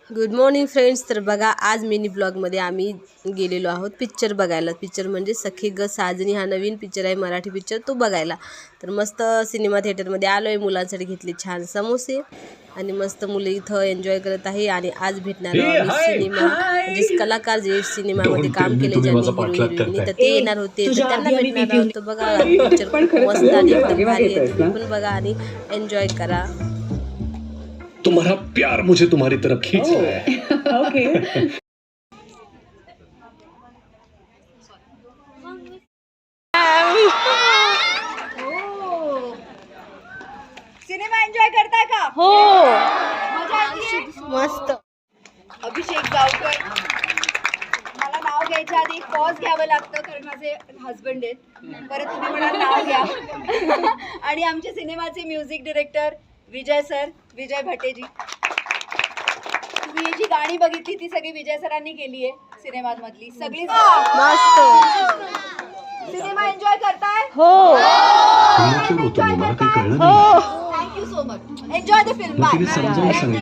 Good morning friends. तर बघा आज मिनी ब्लॉगमध्ये आम्ही गेलेलो आहोत पिक्चर बघायला. पिक्चर म्हणजे सखी ग साजनी हा नवीन पिक्चर आहे, मराठी पिक्चर, तो बघायला. तर मस्त सिनेमा थिएटरमध्ये आलो आहे. मुलांसाठी घेतले छान समोसे आणि मस्त मुलं इथं एन्जॉय करत आहे. आणि आज भेटणार आम्ही सिनेमा म्हणजे कलाकार जे सिनेमामध्ये काम केले ज्यांनी हिरो हिरोईननी, तर ते येणार होते, तर त्यांना भेटणार आहोत. तर बघा पिक्चर खूप मस्त आणि एकदम भारी आहे. तुम्ही पण बघा आणि एन्जॉय करा. तुम्हारा प्यार मुझे तुम्हारी तरफ खींच रहा है। ओके. सिनेमा एन्जॉय करताय का? हो मजा येते? मस्त. अभिषेक गावकर. मला नाव घ्यायच्या आधी पॉज घ्यावं लागतं कारण माझे हजबंड आहेत. परत तुम्ही म्हणाल नाव घ्या. आणि आमचे सिनेमाचे म्युझिक डिरेक्टर विजय सर, विजय भटेजी. तुम्ही जी गाणी बघितली ती सगळी विजय सरांनी केली आहे सिनेमांमधली सगळी. मस्त. सिनेमा एन्जॉय करताय? हो मला काही कळलं नाही. Thank you so much. Enjoy the film. Bye. समजावून सांगितलं.